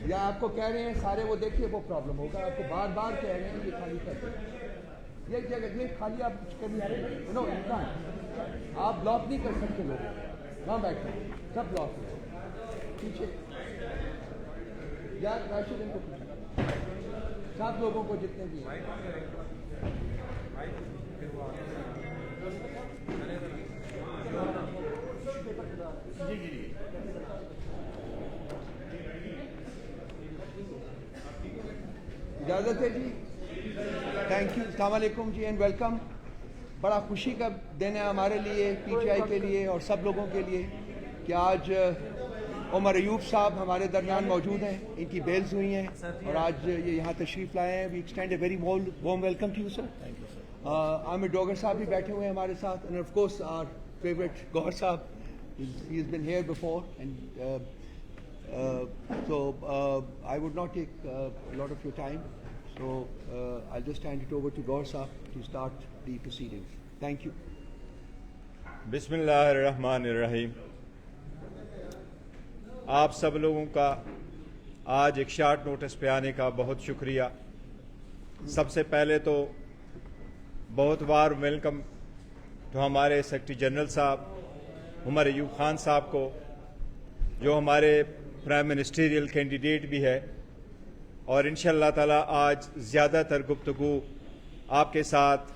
یا آپ کو کہہ رہے ہیں سارے وہ دیکھیے وہ پرابلم ہوگا, آپ کو بار بار کہہ رہے ہیں یہ خالی کر دیں, یہ جگہ یہ خالی آپ کچھ کر نو انسان آپ بلاک نہیں کر سکتے, لوگ وہاں بیٹھے سب بلاک ہیں پیچھے. یا راشد ان کو پوچھا سب لوگوں کو جتنے بھی ہیں. اجازت ہے جی, تھینک یو, السلام علیکم جی اینڈ ویلکم. بڑا خوشی کا دن ہے ہمارے لیے, پی ٹی آئی کے لیے اور سب لوگوں کے لیے کہ آج عمر ایوب صاحب ہمارے درمیان موجود ہیں, ان کی بیلز ہوئی ہیں اور آج یہ یہاں تشریف لائے ہیں. We extend a very warm welcome to you sir. Amir Dogar صاحب بھی بیٹھے ہوئے ہیں ہمارے ساتھ, and of course our favourite Gohar صاحب, he is been here before. And so I would not take a lot of your time, so I'll just hand it over to Gaur Sahab to start the proceedings. Thank you. بسم اللہ الرحمن الرحیم. آپ سب لوگوں کا آج ایک short notice پہ آنے کا بہت شکریہ. سب سے پہلے تو بہت وارم ویلکم تو ہمارے سیکرٹری جنرل صاحب عمر ایوب خان صاحب کو, جو ہمارے پرائم منسٹریل کینڈیڈیٹ بھی ہے, اور انشاءاللہ تعالی آج زیادہ تر گفتگو آپ کے ساتھ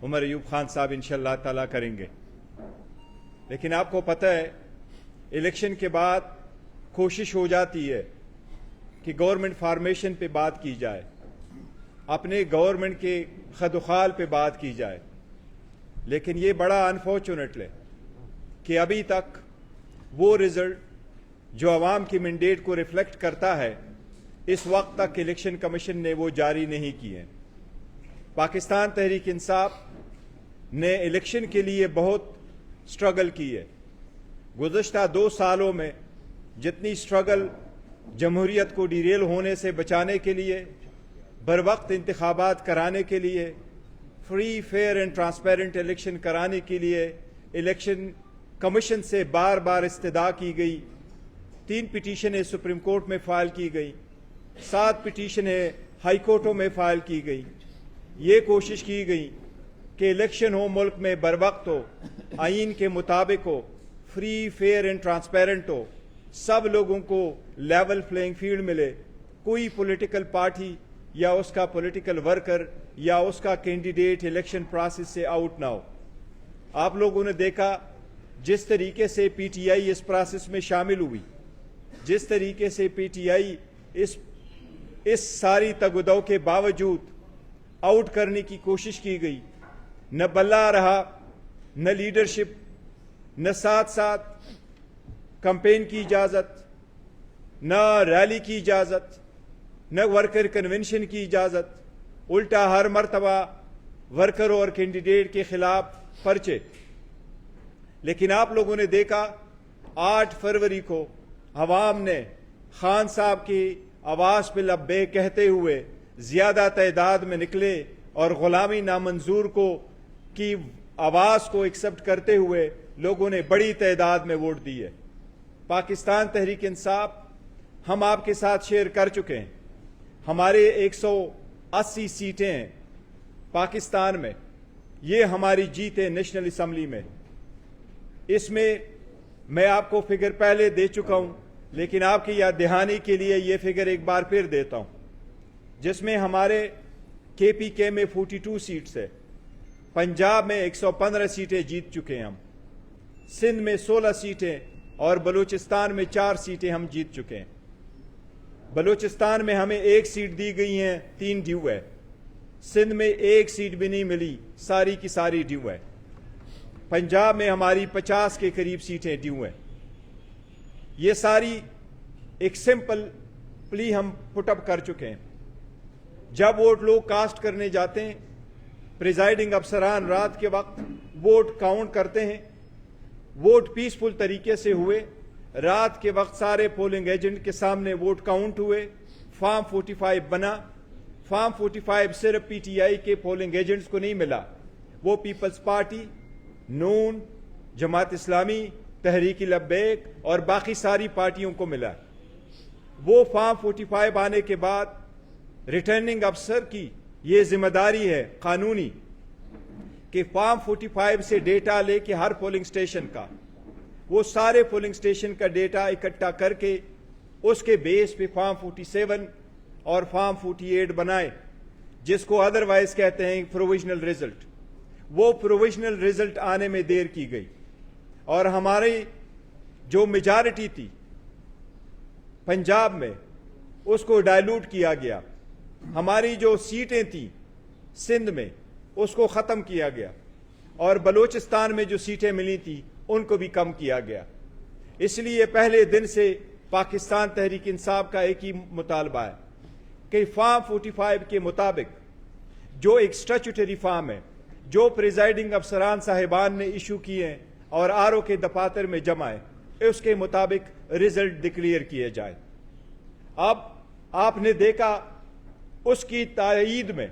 عمر ایوب خان صاحب انشاءاللہ تعالی کریں گے. لیکن آپ کو پتہ ہے الیکشن کے بعد کوشش ہو جاتی ہے کہ گورنمنٹ فارمیشن پہ بات کی جائے, اپنے گورنمنٹ کے خد و خال پہ بات کی جائے, لیکن یہ بڑا انفارچونیٹ ہے کہ ابھی تک وہ رزلٹ جو عوام کی مینڈیٹ کو ریفلیکٹ کرتا ہے اس وقت تک الیکشن کمیشن نے وہ جاری نہیں کیے. پاکستان تحریک انصاف نے الیکشن کے لیے بہت سٹرگل کی ہے. گزشتہ 2 سالوں میں جتنی سٹرگل جمہوریت کو ڈیریل ہونے سے بچانے کے لیے, بروقت انتخابات کرانے کے لیے, free fair and transparent election کرانے کے لیے الیکشن کمیشن سے بار بار استدعا کی گئی. 3 پٹیشنیں سپریم کورٹ میں فائل کی گئی, 7 پٹیشنیں ہائی کورٹوں میں فائل کی گئی. یہ کوشش کی گئی کہ الیکشن ہو ملک میں بروقت ہو, آئین کے مطابق ہو, فری فیئر اینڈ ٹرانسپیرنٹ ہو, سب لوگوں کو لیول پلینگ فیلڈ ملے, کوئی پولیٹیکل پارٹی یا اس کا پولیٹیکل ورکر یا اس کا کینڈیڈیٹ الیکشن پروسیس سے آؤٹ نہ ہو. آپ لوگوں نے دیکھا جس طریقے سے P T I us process میں شامل ہوئی, جس طریقے سے پی ٹی آئی اس ساری تگودو کے باوجود آؤٹ کرنے کی کوشش کی گئی. نہ بلا رہا, نہ لیڈرشپ, نہ ساتھ ساتھ کمپین کی اجازت, نہ ریلی کی اجازت, نہ ورکر کنونشن کی اجازت, الٹا ہر مرتبہ ورکر اور کینڈیڈیٹ کے خلاف پرچے. لیکن آپ لوگوں نے دیکھا 8 فروری کو عوام نے خان صاحب کی آواز پہ لبیک کہتے ہوئے زیادہ تعداد میں نکلے اور غلامی نامنظور کی آواز کو ایکسپٹ کرتے ہوئے لوگوں نے بڑی تعداد میں ووٹ دی ہے. پاکستان تحریک انصاف ہم آپ کے ساتھ شیئر کر چکے ہیں, ہمارے 180 سیٹیں ہیں پاکستان میں, یہ ہماری جیت ہے نیشنل اسمبلی میں. اس میں میں آپ کو فگر پہلے دے چکا ہوں, لیکن آپ کی یاد دہانی کے لیے یہ فگر ایک بار پھر دیتا ہوں, جس میں ہمارے کے پی کے میں 42 سیٹس ہے, پنجاب میں 115 سیٹیں جیت چکے ہیں ہم, سندھ میں 16 سیٹیں اور بلوچستان میں 4 سیٹیں ہم جیت چکے ہیں. بلوچستان میں ہمیں 1 سیٹ دی گئی ہیں, 3 ڈیو ہے. سندھ میں 1 سیٹ بھی نہیں ملی, ساری کی ساری ڈیو ہے. پنجاب میں ہماری 50 کے قریب سیٹیں ڈیو ہیں. یہ ساری ایک سمپل پلی ہم پٹ اپ کر چکے ہیں. جب ووٹ لوگ کاسٹ کرنے جاتے ہیں, پریزائڈنگ افسران رات کے وقت ووٹ کاؤنٹ کرتے ہیں. ووٹ پیسفل طریقے سے ہوئے, رات کے وقت سارے پولنگ ایجنٹ کے سامنے ووٹ کاؤنٹ ہوئے, فارم 45 بنا. فارم 45 صرف پی ٹی آئی کے پولنگ ایجنٹس کو نہیں ملا, وہ پیپلز پارٹی, نون, جماعت اسلامی, تحریک لبیک اور باقی ساری پارٹیوں کو ملا. وہ فارم 45 آنے کے بعد ریٹرننگ افسر کی یہ ذمہ داری ہے قانونی کہ فارم 45 سے ڈیٹا لے کے ہر پولنگ سٹیشن کا، وہ سارے پولنگ سٹیشن کا ڈیٹا اکٹھا کر کے اس کے بیس پہ فارم 47 اور فارم 48 بنائے، جس کو ادروائز کہتے ہیں پروویژنل رزلٹ۔ وہ پروویژنل رزلٹ آنے میں دیر کی گئی اور ہماری جو میجارٹی تھی پنجاب میں اس کو ڈائلوٹ کیا گیا، ہماری جو سیٹیں تھیں سندھ میں اس کو ختم کیا گیا، اور بلوچستان میں جو سیٹیں ملی تھیں ان کو بھی کم کیا گیا۔ اس لیے پہلے دن سے پاکستان تحریک انصاف کا ایک ہی مطالبہ ہے کہ فارم 45 کے مطابق جو ایک اسٹیچوٹری فارم ہے جو پریزائڈنگ افسران صاحبان نے ایشو کیے ہیں اور آر او کے دفاتر میں جمع ہے، اس کے مطابق رزلٹ ڈکلیئر کیے جائیں۔ اب آپ نے دیکھا اس کی تائید میں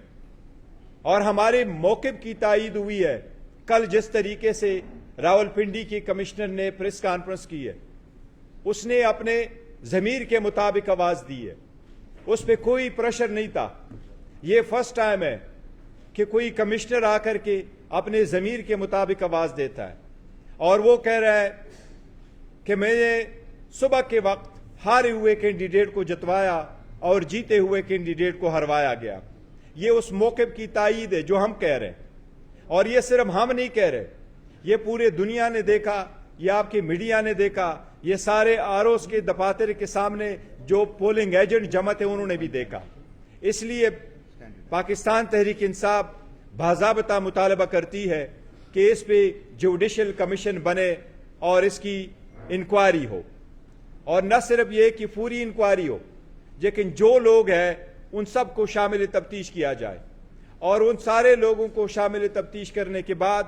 اور ہمارے موقف کی تائید ہوئی ہے۔ کل جس طریقے سے راولپنڈی کے کمشنر نے پریس کانفرنس کی ہے، اس نے اپنے ضمیر کے مطابق آواز دی ہے، اس پہ کوئی پریشر نہیں تھا۔ یہ فرسٹ ٹائم ہے کہ کوئی کمشنر آ کر کے اپنے ضمیر کے مطابق آواز دیتا ہے، اور وہ کہہ رہا ہے کہ میں نے صبح کے وقت ہارے ہوئے کینڈیڈیٹ کو جتوایا اور جیتے ہوئے کینڈیڈیٹ کو ہروایا گیا۔ یہ اس موقف کی تائید ہے جو ہم کہہ رہے ہیں، اور یہ صرف ہم نہیں کہہ رہے، یہ پورے دنیا نے دیکھا، یہ آپ کے میڈیا نے دیکھا، یہ سارے آر اوز کے دفاتر کے سامنے جو پولنگ ایجنٹ جمع تھے انہوں نے بھی دیکھا۔ اس لیے پاکستان تحریک انصاف باضابطہ مطالبہ کرتی ہے کہ اس پہ جوڈیشل کمیشن بنے اور اس کی انکوائری ہو، اور نہ صرف یہ کہ پوری انکوائری ہو، لیکن جو لوگ ہیں ان سب کو شامل تفتیش کیا جائے، اور ان سارے لوگوں کو شامل تفتیش کرنے کے بعد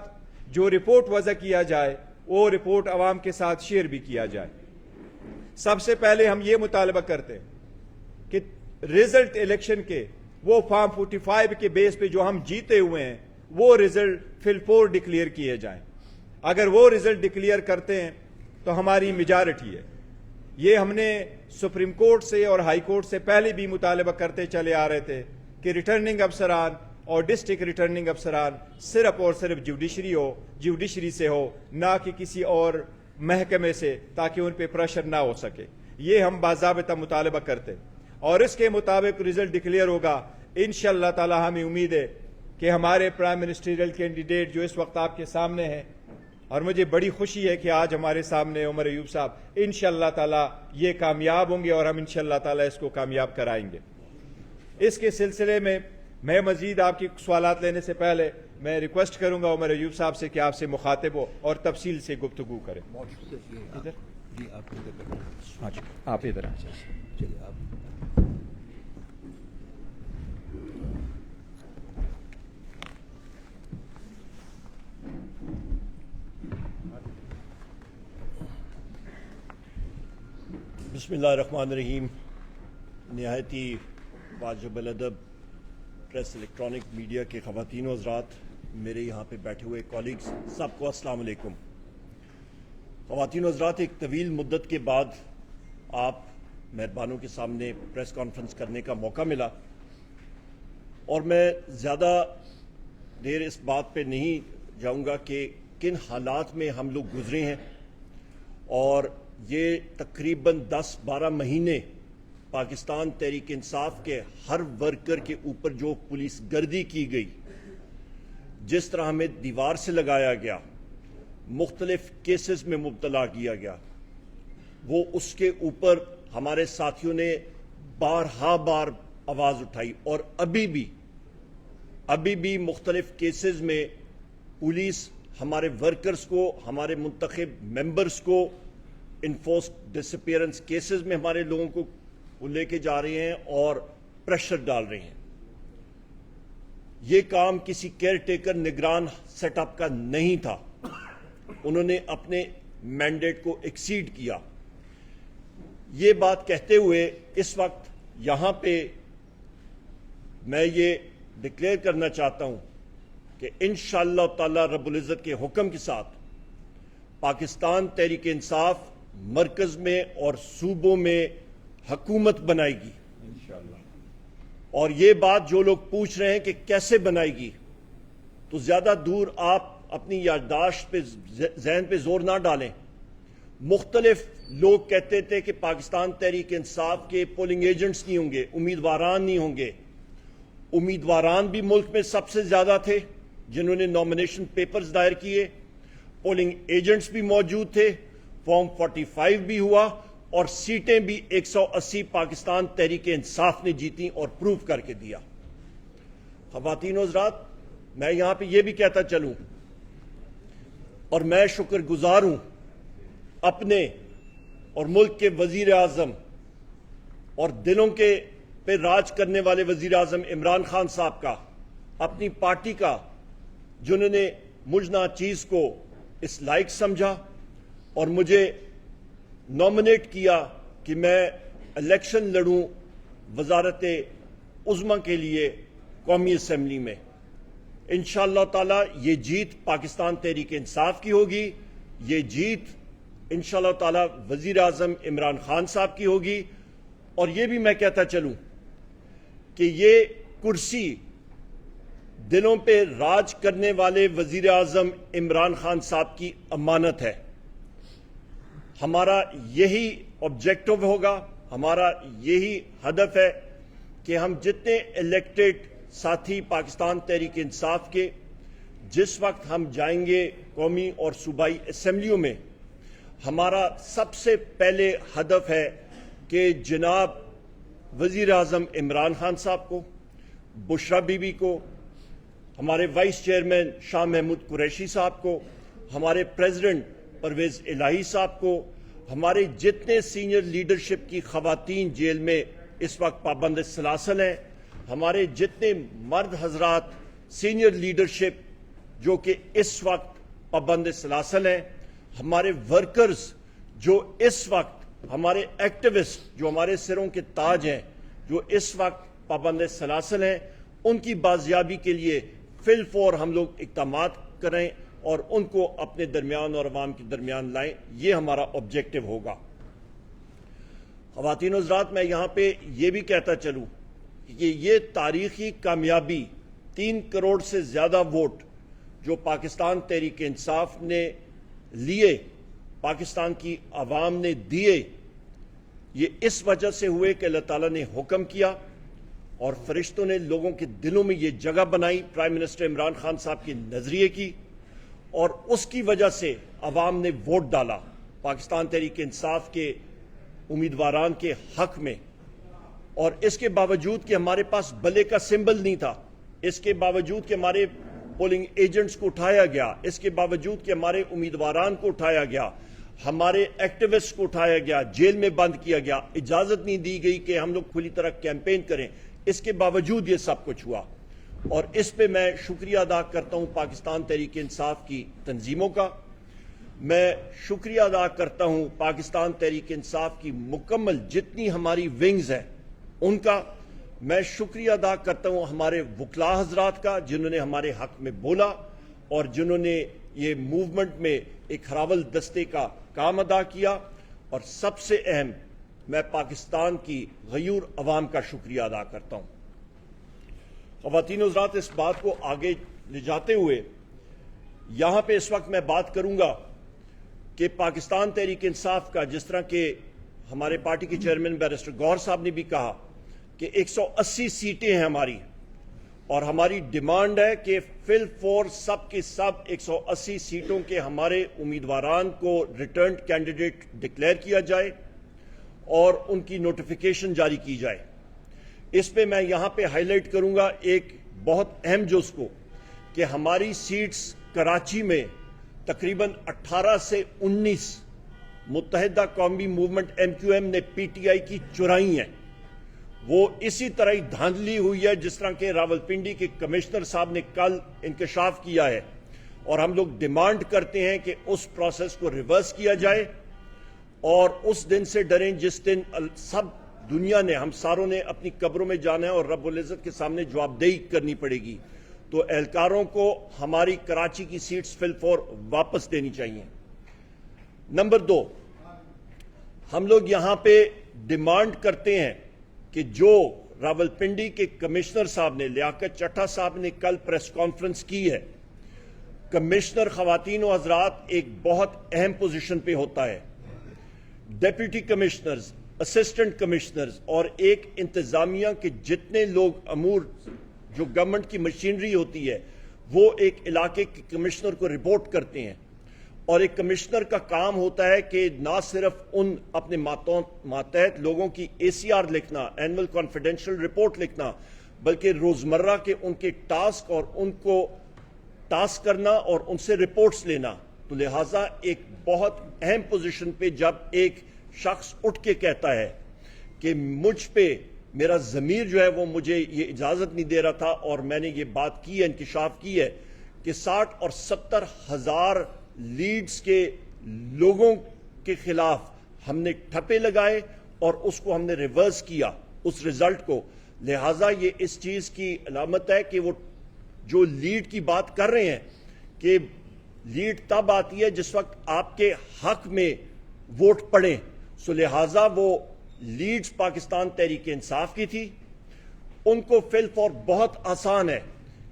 جو رپورٹ وضع کیا جائے وہ رپورٹ عوام کے ساتھ شیئر بھی کیا جائے۔ سب سے پہلے ہم یہ مطالبہ کرتے ہیں کہ رزلٹ الیکشن کے وہ فارم 45 کے بیس پہ جو ہم جیتے ہوئے ہیں وہ رزلٹ فل فور ڈکلیئر کیے جائیں۔ اگر وہ رزلٹ ڈکلیئر کرتے ہیں تو ہماری میجارٹی ہے۔ یہ ہم نے سپریم کورٹ سے اور ہائی کورٹ سے پہلے بھی مطالبہ کرتے چلے آ رہے تھے کہ ریٹرننگ افسران اور ڈسٹرکٹ ریٹرننگ افسران صرف اور صرف جوڈیشری سے ہو، نہ کہ کسی اور محکمے سے، تاکہ ان پہ پریشر نہ ہو سکے۔ یہ ہم باضابطہ مطالبہ کرتے، اور اس کے مطابق رزلٹ ڈکلیئر ہوگا۔ انشاءاللہ تعالی ہمیں امید ہے کہ ہمارے پرائم منسٹریل کینڈیڈیٹ جو اس وقت آپ کے سامنے ہیں، اور مجھے بڑی خوشی ہے کہ آج ہمارے سامنے عمر ایوب صاحب، انشاءاللہ تعالی یہ کامیاب ہوں گے اور ہم انشاءاللہ تعالی اس کو کامیاب کرائیں گے۔ اس کے سلسلے میں میں مزید آپ کی سوالات لینے سے پہلے میں ریکویسٹ کروں گا عمر ایوب صاحب سے کہ آپ سے مخاطب ہو اور تفصیل سے گفتگو کریں۔ ادھر جی آپ ہاں جی، آپ ادھر آئیں۔ چلیے آپ بسم اللہ الرحمن الرحیم۔ نہایت ہی واجب الادب پریس الیکٹرانک میڈیا کے خواتین و حضرات، میرے یہاں پہ بیٹھے ہوئے کالیگز، سب کو السلام علیکم۔ خواتین و حضرات، ایک طویل مدت کے بعد آپ مہربانوں کے سامنے پریس کانفرنس کرنے کا موقع ملا، اور میں زیادہ دیر اس بات پہ نہیں جاؤں گا کہ کن حالات میں ہم لوگ گزرے ہیں، اور یہ تقریباً 10-12 مہینے پاکستان تحریک انصاف کے ہر ورکر کے اوپر جو پولیس گردی کی گئی، جس طرح ہمیں دیوار سے لگایا گیا، مختلف کیسز میں مبتلا کیا گیا، وہ اس کے اوپر ہمارے ساتھیوں نے بار آواز اٹھائی، اور ابھی بھی مختلف کیسز میں پولیس ہمارے ورکرز کو، ہمارے منتخب ممبرز کو انفورسڈ ڈس اپیئرنس کیسز میں ہمارے لوگوں کو وہ لے کے جا رہے ہیں اور پریشر ڈال رہے ہیں۔ یہ کام کسی کیئر ٹیکر نگران سیٹ اپ کا نہیں تھا، انہوں نے اپنے مینڈیٹ کو ایکسیڈ کیا۔ یہ بات کہتے ہوئے اس وقت یہاں پہ میں یہ ڈکلیئر کرنا چاہتا ہوں کہ انشاءاللہ تعالی رب العزت کے حکم کے ساتھ پاکستان تحریک انصاف مرکز میں اور صوبوں میں حکومت بنائے گی. اور یہ بات جو لوگ پوچھ رہے ہیں کہ کیسے بنائے گی، تو زیادہ دور آپ اپنی یادداشت پہ ذہن پہ زور نہ ڈالیں. مختلف لوگ کہتے تھے کہ پاکستان تحریک انصاف کے پولنگ ایجنٹس نہیں ہوں گے، امیدواران نہیں ہوں گے. امیدواران بھی ملک میں سب سے زیادہ تھے جنہوں نے نامینیشن پیپرز دائر کیے، پولنگ ایجنٹس بھی موجود تھے، فارم 45 بھی ہوا، اور سیٹیں بھی 180 پاکستان تحریک انصاف نے جیتی اور پروف کر کے دیا. خواتین و حضرات، میں یہاں پہ یہ بھی کہتا چلوں، اور میں شکر گزار ہوں اپنے اور ملک کے وزیر اعظم اور دلوں کے پہ راج کرنے والے وزیر اعظم عمران خان صاحب کا، اپنی پارٹی کا، جنہوں نے مجھنا چیز کو اس لائق سمجھا اور مجھے نامنیٹ کیا کہ میں الیکشن لڑوں وزارت عظمیٰ کے لیے قومی اسمبلی میں. انشاءاللہ تعالی یہ جیت پاکستان تحریک انصاف کی ہوگی، یہ جیت انشاءاللہ تعالی وزیر اعظم عمران خان صاحب کی ہوگی. اور یہ بھی میں کہتا چلوں کہ یہ کرسی دلوں پہ راج کرنے والے وزیر اعظم عمران خان صاحب کی امانت ہے. ہمارا یہی آبجیکٹو ہوگا، ہمارا یہی ہدف ہے کہ ہم جتنے الیکٹڈ ساتھی پاکستان تحریک انصاف کے جس وقت ہم جائیں گے قومی اور صوبائی اسمبلیوں میں، ہمارا سب سے پہلے ہدف ہے کہ جناب وزیر اعظم عمران خان صاحب کو، بشرا بی بی کو، ہمارے وائس چیئرمین شاہ محمود قریشی صاحب کو، ہمارے پریزیڈنٹ پرویز الہی صاحب کو، ہمارے جتنے سینئر لیڈرشپ کی خواتین جیل میں اس وقت پابند سلاسل ہیں، ہمارے جتنے مرد حضرات سینئر لیڈرشپ جو کہ اس وقت پابند سلاسل ہیں، ہمارے ورکرز جو اس وقت، ہمارے ایکٹیوسٹ جو ہمارے سروں کے تاج ہیں، جو اس وقت پابند سلاسل ہیں، ان کی بازیابی کے لیے فی الفور ہم لوگ اقدامات کریں اور ان کو اپنے درمیان اور عوام کے درمیان لائیں. یہ ہمارا آبجیکٹو ہوگا. خواتین و حضرات، میں یہاں پہ یہ بھی کہتا چلوں کہ یہ تاریخی کامیابی 3 کروڑ سے زیادہ ووٹ جو پاکستان تحریک انصاف نے لیے، پاکستان کی عوام نے دیے، یہ اس وجہ سے ہوئے کہ اللہ تعالیٰ نے حکم کیا اور فرشتوں نے لوگوں کے دلوں میں یہ جگہ بنائی پرائم منسٹر عمران خان صاحب کے نظریے کی، اور اس کی وجہ سے عوام نے ووٹ ڈالا پاکستان تحریک انصاف کے امیدواران کے حق میں. اور اس کے باوجود کہ ہمارے پاس بلے کا سمبل نہیں تھا، اس کے باوجود کہ ہمارے پولنگ ایجنٹس کو اٹھایا گیا، اس کے باوجود کہ ہمارے امیدواران کو اٹھایا گیا، ہمارے ایکٹیوسٹ کو اٹھایا گیا، جیل میں بند کیا گیا، اجازت نہیں دی گئی کہ ہم لوگ کھلی طرح کیمپین کریں، اس کے باوجود یہ سب کچھ ہوا. اور اس پہ میں شکریہ ادا کرتا ہوں پاکستان تحریک انصاف کی تنظیموں کا، میں شکریہ ادا کرتا ہوں پاکستان تحریک انصاف کی مکمل جتنی ہماری ونگز ہیں ان کا، میں شکریہ ادا کرتا ہوں ہمارے وکلاء حضرات کا جنہوں نے ہمارے حق میں بولا اور جنہوں نے یہ موومنٹ میں ایک ہراول دستے کا کام ادا کیا. اور سب سے اہم میں پاکستان کی غیور عوام کا شکریہ ادا کرتا ہوں. خواتین و حضرات، اس بات کو آگے لے جاتے ہوئے یہاں پہ اس وقت میں بات کروں گا کہ پاکستان تحریک انصاف کا، جس طرح کہ ہمارے پارٹی کے چیئرمین بیرسٹر گوہر صاحب نے بھی کہا کہ 180 سیٹیں ہیں ہماری، اور ہماری ڈیمانڈ ہے کہ فی الفور سب کے سب 180 سیٹوں کے ہمارے امیدواران کو ریٹرنڈ کینڈیڈیٹ ڈکلیئر کیا جائے اور ان کی نوٹیفیکیشن جاری کی جائے. اس پہ میں یہاں پہ ہائی لائٹ کروں گا ایک بہت اہم جز کو کہ ہماری سیٹس کراچی میں تقریباً 18 سے 19 متحدہ قومی موومنٹ MQM نے PTI کی چرائی ہیں. وہ اسی طرح ہی دھاندلی ہوئی ہے جس طرح کہ راولپنڈی کے کمشنر صاحب نے کل انکشاف کیا ہے، اور ہم لوگ ڈیمانڈ کرتے ہیں کہ اس پروسیس کو ریورس کیا جائے اور اس دن سے ڈریں جس دن سب دنیا نے، ہم ساروں نے اپنی قبروں میں جانا ہے اور رب العزت کے سامنے جواب دہی کرنی پڑے گی. تو اہلکاروں کو ہماری کراچی کی سیٹس فی الفور واپس دینی چاہیے. نمبر 2، ہم لوگ یہاں پہ ڈیمانڈ کرتے ہیں کہ جو راولپنڈی کے کمشنر صاحب نے, لیاقت چٹھا صاحب نے کل پریس کانفرنس کی ہے, کمشنر خواتین و حضرات ایک بہت اہم پوزیشن پہ ہوتا ہے. ڈیپٹی کمشنرز, اسسٹنٹ کمشنرز اور ایک انتظامیہ کے جتنے لوگ امور جو گورنمنٹ کی مشینری ہوتی ہے وہ ایک علاقے کے کمشنر کو رپورٹ کرتے ہیں, اور ایک کمشنر کا کام ہوتا ہے کہ نہ صرف ان اپنے ماتحت لوگوں کی ACR لکھنا, اینول کانفیڈینشیل رپورٹ لکھنا, بلکہ روزمرہ کے ان کے ٹاسک اور ان کو ٹاسک کرنا اور ان سے رپورٹس لینا. تو لہٰذا ایک بہت اہم پوزیشن پہ جب ایک شخص اٹھ کے کہتا ہے کہ مجھ پہ میرا ضمیر جو ہے وہ مجھے یہ اجازت نہیں دے رہا تھا, اور میں نے یہ بات کی ہے, انکشاف کی ہے کہ 60 اور 70 ہزار لیڈز کے لوگوں کے خلاف ہم نے ٹھپے لگائے اور اس کو ہم نے ریورس کیا اس رزلٹ کو. لہٰذا یہ اس چیز کی علامت ہے کہ وہ جو لیڈ کی بات کر رہے ہیں کہ لیڈ تب آتی ہے جس وقت آپ کے حق میں ووٹ پڑیں. سو لہٰذا وہ لیڈز پاکستان تحریک انصاف کی تھی. ان کو فل فور بہت آسان ہے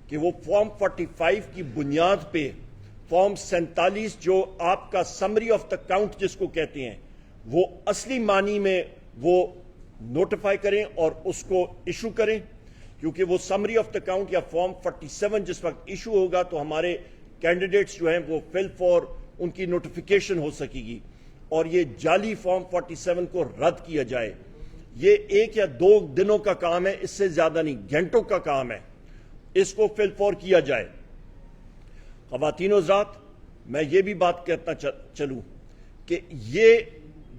کہ وہ فارم 45 کی بنیاد پہ فارم 47 جو آپ کا سمری آف دا کاؤنٹ جس کو کہتے ہیں وہ اصلی معنی میں وہ نوٹیفائی کریں اور اس کو ایشو کریں, کیونکہ وہ سمری آف دا کاؤنٹ یا فارم 47 جس وقت ایشو ہوگا تو ہمارے کینڈیڈیٹس جو ہیں وہ فل فور ان کی نوٹیفیکیشن ہو سکے گی, اور یہ جعلی فارم 47 کو رد کیا جائے. یہ 1 یا 2 دنوں کا کام ہے, اس سے زیادہ نہیں, گھنٹوں کا کام ہے, اس کو فل فور کیا جائے. خواتین و حضرات, میں یہ بھی بات کہتا چلوں کہ یہ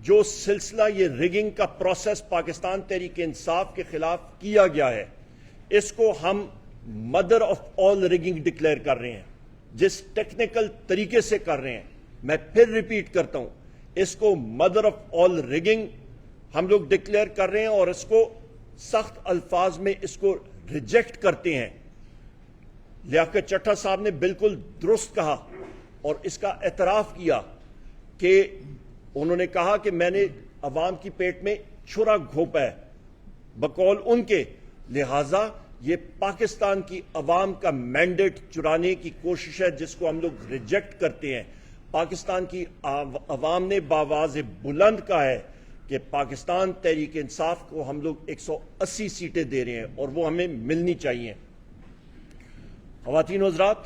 جو سلسلہ یہ ریگنگ کا پروسیس پاکستان تحریک انصاف کے خلاف کیا گیا ہے, اس کو ہم mother of all rigging declare کر رہے ہیں. جس ٹیکنیکل طریقے سے کر رہے ہیں, میں پھر ریپیٹ کرتا ہوں, اس کو مدر آف آل ریگنگ ہم لوگ ڈکلیئر کر رہے ہیں اور اس کو سخت الفاظ میں اس کو ریجیکٹ کرتے ہیں. لیاقت چٹھا صاحب نے بالکل درست کہا اور اس کا اعتراف کیا کہ انہوں نے کہا کہ میں نے عوام کی پیٹ میں چھرا گھونپا ہے بقول ان کے, لہٰذا یہ پاکستان کی عوام کا مینڈیٹ چرانے کی کوشش ہے جس کو ہم لوگ ریجیکٹ کرتے ہیں. پاکستان کی عوام نے بآواز بلند کہا ہے کہ پاکستان تحریک انصاف کو ہم لوگ 180 سیٹیں دے رہے ہیں اور وہ ہمیں ملنی چاہیے. خواتین و حضرات,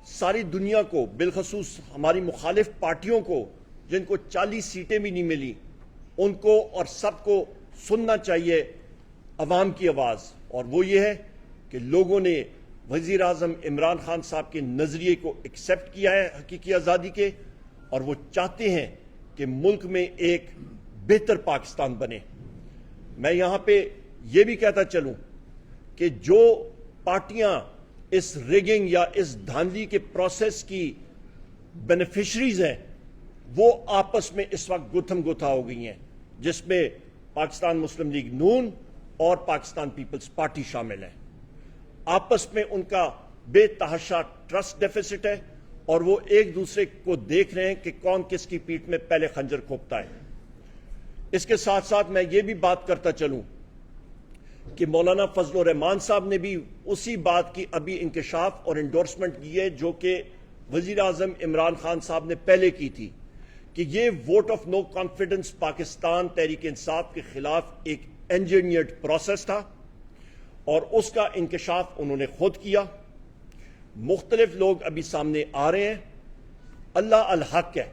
ساری دنیا کو بالخصوص ہماری مخالف پارٹیوں کو جن کو 40 سیٹیں بھی نہیں ملی, ان کو اور سب کو سننا چاہیے عوام کی آواز, اور وہ یہ ہے کہ لوگوں نے وزیر اعظم عمران خان صاحب کے نظریے کو ایکسیپٹ کیا ہے حقیقی آزادی کے, اور وہ چاہتے ہیں کہ ملک میں ایک بہتر پاکستان بنے. میں یہاں پہ یہ بھی کہتا چلوں کہ جو پارٹیاں اس ریگنگ یا اس دھاندلی کے پروسیس کی بینیفیشریز ہیں وہ آپس میں اس وقت گتھم گتھا ہو گئی ہیں, جس میں پاکستان مسلم لیگ نون اور پاکستان پیپلز پارٹی شامل ہیں. آپس میں ان کا بے تحاشا ٹرسٹ ڈیفیسٹ ہے اور وہ ایک دوسرے کو دیکھ رہے ہیں کہ کون کس کی پیٹھ میں پہلے خنجر کھوپتا ہے. اس کے ساتھ ساتھ میں یہ بھی بات کرتا چلوں کہ مولانا فضل الرحمان صاحب نے بھی اسی بات کی ابھی انکشاف اور انڈورسمنٹ کی ہے جو کہ وزیر اعظم عمران خان صاحب نے پہلے کی تھی, کہ یہ vote of no confidence Pakistan Tehreek Insaf کے خلاف ایک انجینئرڈ پروسیس تھا, اور اس کا انکشاف انہوں نے خود کیا. مختلف لوگ ابھی سامنے آ رہے ہیں, اللہ الحق ہے,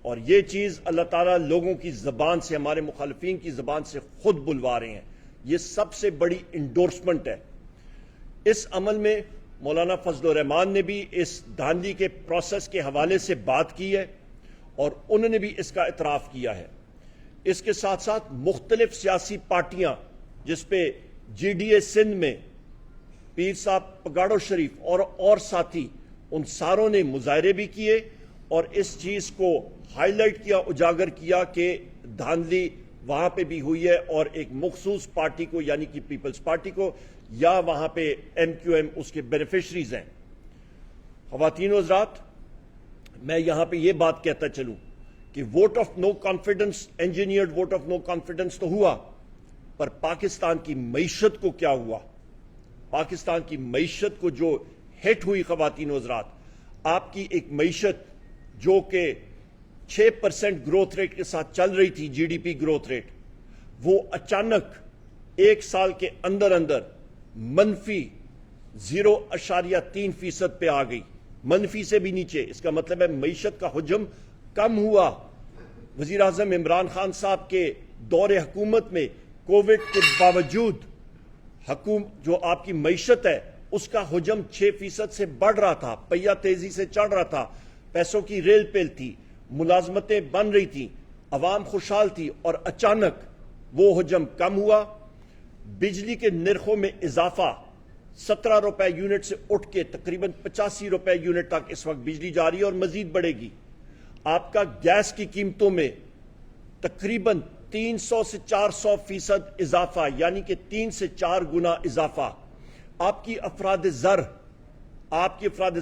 اور یہ چیز اللہ تعالیٰ لوگوں کی زبان سے, ہمارے مخالفین کی زبان سے خود بلوا رہے ہیں. یہ سب سے بڑی انڈورسمنٹ ہے. اس عمل میں مولانا فضل الرحمان نے بھی اس دھاندلی کے پروسیس کے حوالے سے بات کی ہے اور انہوں نے بھی اس کا اعتراف کیا ہے. اس کے ساتھ ساتھ مختلف سیاسی پارٹیاں جس پہ جی ڈی اے سندھ میں پیر صاحب پگاڑو شریف اور ساتھی, ان ساروں نے مظاہرے بھی کیے اور اس چیز کو ہائی لائٹ کیا, اجاگر کیا کہ دھاندلی وہاں پہ بھی ہوئی ہے اور ایک مخصوص پارٹی کو یعنی کہ پیپلز پارٹی کو یا وہاں پہ ایم کیو ایم اس کے بینیفیشریز ہیں. خواتین و حضرات, میں یہاں پہ یہ بات کہتا چلوں کہ vote of no confidence, engineered vote of no confidence تو ہوا، پر پاکستان کی معیشت کو کیا ہوا؟ پاکستان کی معیشت کو جو ہٹ ہوئی خواتین و حضرات، آپ کی ایک معیشت جو کہ 6% گروتھ ریٹ کے ساتھ چل رہی تھی، G D P growth rate, وہ اچانک ایک سال کے اندر اندر منفی 0.3% پہ آ گئی، منفی سے بھی نیچے۔ اس کا مطلب ہے معیشت کا حجم کم ہوا۔ وزیر اعظم عمران خان صاحب کے دور حکومت میں کووڈ کے باوجود جو آپ کی معیشت ہے اس کا حجم 6% سے بڑھ رہا تھا، پہیہ تیزی سے چڑھ رہا تھا، پیسوں کی ریل پیل تھی، ملازمتیں بن رہی تھیں، عوام خوشحال تھی، اور اچانک وہ حجم کم ہوا۔ بجلی کے نرخوں میں اضافہ 17 روپے یونٹ سے اٹھ کے تقریباً 85 روپے یونٹ تک اس وقت بجلی جاری ہے اور مزید بڑھے گی۔ آپ کا گیس کی قیمتوں میں تقریباً 300 سے 400% اضافہ، یعنی کہ 3 سے 4 گنا اضافہ۔ آپ کی افراد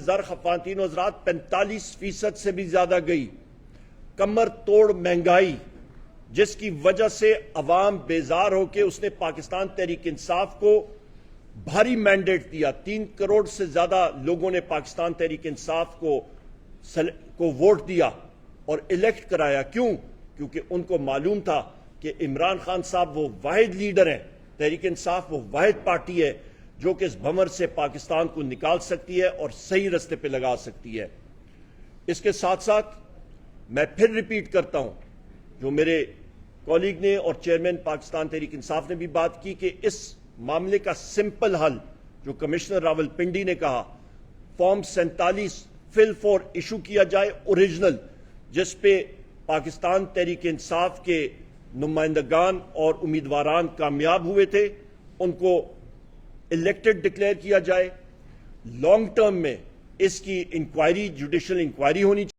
زر خواتین و حضرات 45% سے بھی زیادہ گئی۔ کمر توڑ مہنگائی، جس کی وجہ سے عوام بیزار ہو کے اس نے پاکستان تحریک انصاف کو بھاری مینڈیٹ دیا۔ 3 کروڑ سے زیادہ لوگوں نے پاکستان تحریک انصاف کو ووٹ دیا اور الیکٹ کرایا۔ کیوں؟ کیونکہ ان کو معلوم تھا کہ عمران خان صاحب وہ واحد لیڈر ہیں، تحریک انصاف وہ واحد پارٹی ہے جو کہ اس بھنور سے پاکستان کو نکال سکتی ہے اور صحیح رستے پہ لگا سکتی ہے۔ اس کے ساتھ ساتھ میں پھر ریپیٹ کرتا ہوں، جو میرے کولیگ نے اور چیئرمین پاکستان تحریک انصاف نے بھی بات کی، کہ اس معاملے کا سمپل حل جو کمشنر راول پنڈی نے کہا، فارم 47 فل 4 ایشو کیا جائے اوریجنل، جس پہ پاکستان تحریک انصاف کے نمائندگان اور امیدواران کامیاب ہوئے تھے، ان کو الیکٹڈ ڈکلیئر کیا جائے۔ لانگ ٹرم میں اس کی انکوائری، جوڈیشل انکوائری ہونی چاہیے۔